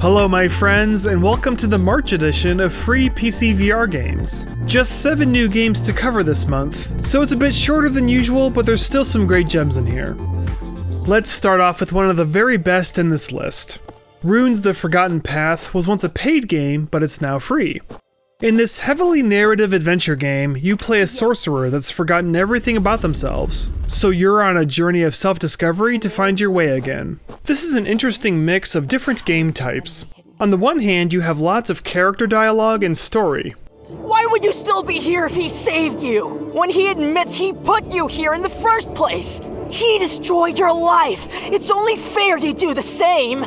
Hello my friends, and welcome to the March edition of free PC VR games. Just 7 new games to cover this month, so it's a bit shorter than usual, but there's still some great gems in here. Let's start off with one of the very best in this list. Runes: The Forgotten Path was once a paid game, but it's now free. In this heavily narrative adventure game, you play a sorcerer that's forgotten everything about themselves, so you're on a journey of self-discovery to find your way again. This is an interesting mix of different game types. On the one hand, you have lots of character dialogue and story. Why would you still be here if he saved you? When he admits he put you here in the first place? He destroyed your life! It's only fair you do the same!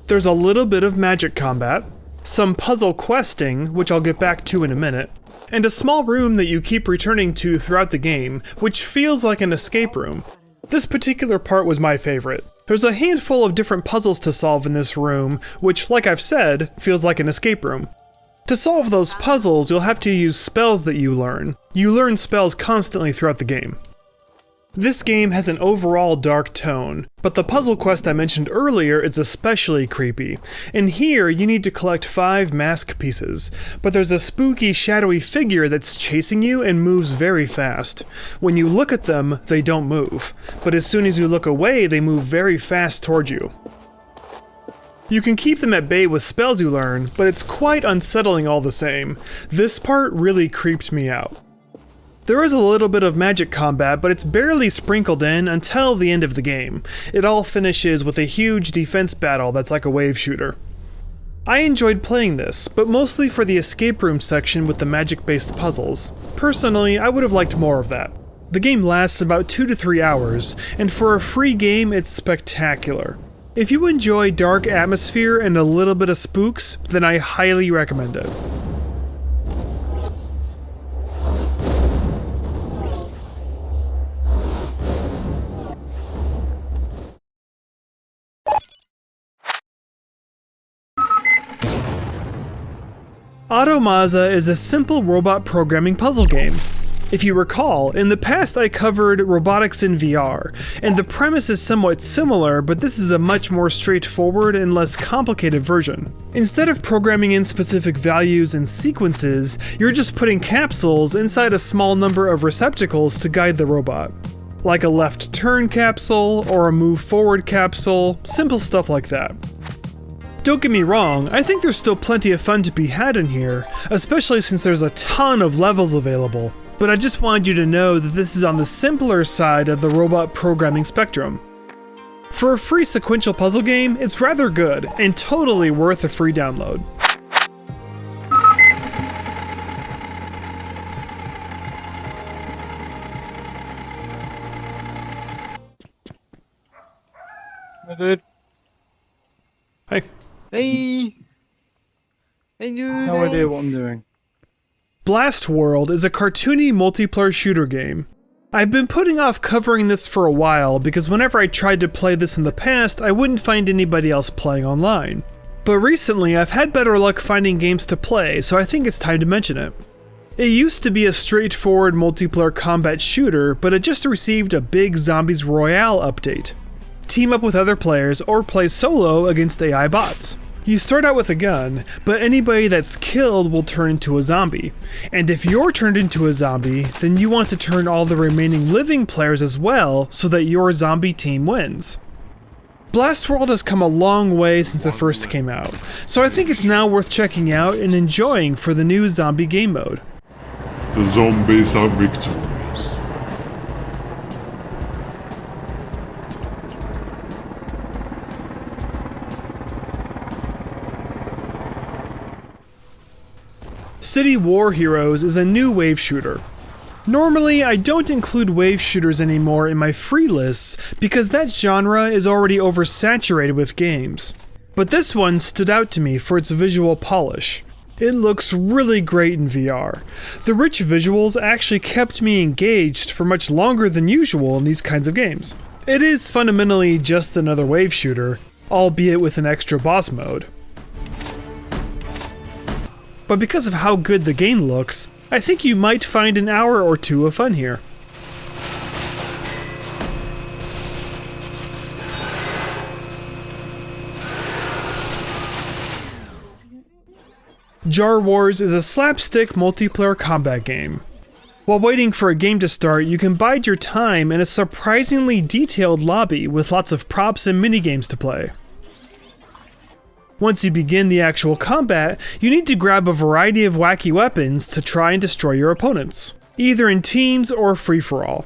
There's a little bit of magic combat, some puzzle questing, which I'll get back to in a minute, and a small room that you keep returning to throughout the game, which feels like an escape room. This particular part was my favorite. There's a handful of different puzzles to solve in this room, which, like I've said, feels like an escape room. To solve those puzzles, you'll have to use spells that you learn. You learn spells constantly throughout the game. This game has an overall dark tone, but the puzzle quest I mentioned earlier is especially creepy. In here, you need to collect 5 mask pieces, but there's a spooky, shadowy figure that's chasing you and moves very fast. When you look at them, they don't move, but as soon as you look away, they move very fast toward you. You can keep them at bay with spells you learn, but it's quite unsettling all the same. This part really creeped me out. There is a little bit of magic combat, but it's barely sprinkled in until the end of the game. It all finishes with a huge defense battle that's like a wave shooter. I enjoyed playing this, but mostly for the escape room section with the magic-based puzzles. Personally, I would have liked more of that. The game lasts about 2 to 3 hours, and for a free game, it's spectacular. If you enjoy dark atmosphere and a little bit of spooks, then I highly recommend it. AUTOMAZA is a simple robot programming puzzle game. If you recall, in the past I covered robotics in VR, and the premise is somewhat similar, but this is a much more straightforward and less complicated version. Instead of programming in specific values and sequences, you're just putting capsules inside a small number of receptacles to guide the robot. Like a left turn capsule, or a move forward capsule, simple stuff like that. Don't get me wrong, I think there's still plenty of fun to be had in here, especially since there's a ton of levels available, but I just wanted you to know that this is on the simpler side of the robot programming spectrum. For a free sequential puzzle game, it's rather good, and totally worth a free download. Hey, dude. Hey. Hey! Hey, dude! No idea what I'm doing. Blastworld is a cartoony multiplayer shooter game. I've been putting off covering this for a while because whenever I tried to play this in the past, I wouldn't find anybody else playing online. But recently, I've had better luck finding games to play, so I think it's time to mention it. It used to be a straightforward multiplayer combat shooter, but it just received a big Zombies Royale update. Team up with other players or play solo against AI bots. You start out with a gun, but anybody that's killed will turn into a zombie. And if you're turned into a zombie, then you want to turn all the remaining living players as well so that your zombie team wins. Blastworld has come a long way since it first came out, so I think it's now worth checking out and enjoying for the new zombie game mode. The zombies are victorious. CityWarHeroes is a new wave shooter. Normally, I don't include wave shooters anymore in my free lists because that genre is already oversaturated with games. But this one stood out to me for its visual polish. It looks really great in VR. The rich visuals actually kept me engaged for much longer than usual in these kinds of games. It is fundamentally just another wave shooter, albeit with an extra boss mode. But because of how good the game looks, I think you might find an hour or two of fun here. Jar Wars is a slapstick multiplayer combat game. While waiting for a game to start, you can bide your time in a surprisingly detailed lobby with lots of props and minigames to play. Once you begin the actual combat, you need to grab a variety of wacky weapons to try and destroy your opponents, either in teams or free-for-all.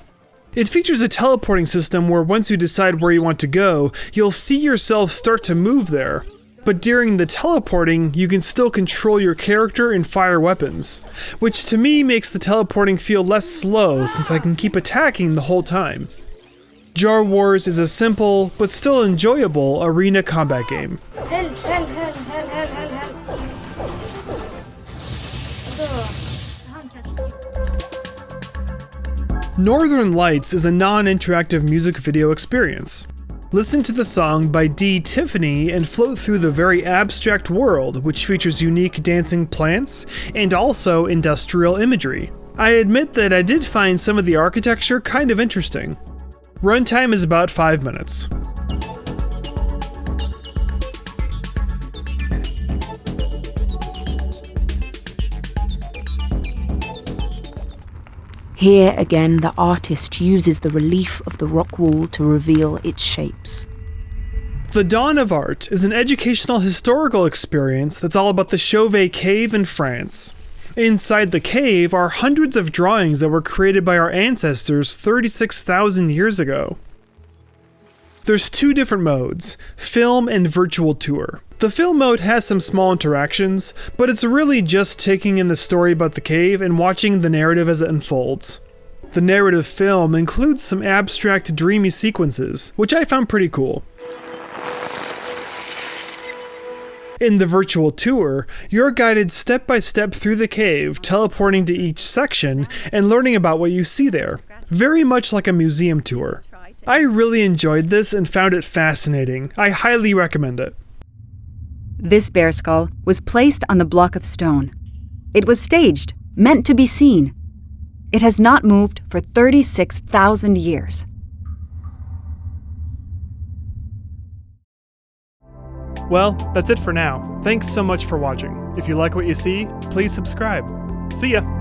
It features a teleporting system where once you decide where you want to go, you'll see yourself start to move there. But during the teleporting, you can still control your character and fire weapons, which to me makes the teleporting feel less slow since I can keep attacking the whole time. Jar Wars is a simple, but still enjoyable arena combat game. Northern Lights is a non-interactive music video experience. Listen to the song by D. Tiffany and float through the very abstract world, which features unique dancing plants and also industrial imagery. I admit that I did find some of the architecture kind of interesting. Runtime is about 5 minutes. Here again, the artist uses the relief of the rock wall to reveal its shapes. The Dawn of Art is an educational historical experience that's all about the Chauvet Cave in France. Inside the cave are hundreds of drawings that were created by our ancestors 36,000 years ago. There's 2 different modes, film and virtual tour. The film mode has some small interactions, but it's really just taking in the story about the cave and watching the narrative as it unfolds. The narrative film includes some abstract, dreamy sequences, which I found pretty cool. In the virtual tour, you're guided step by step through the cave, teleporting to each section and learning about what you see there, very much like a museum tour. I really enjoyed this and found it fascinating. I highly recommend it. This bear skull was placed on the block of stone. It was staged, meant to be seen. It has not moved for 36,000 years. Well, that's it for now. Thanks so much for watching. If you like what you see, please subscribe. See ya!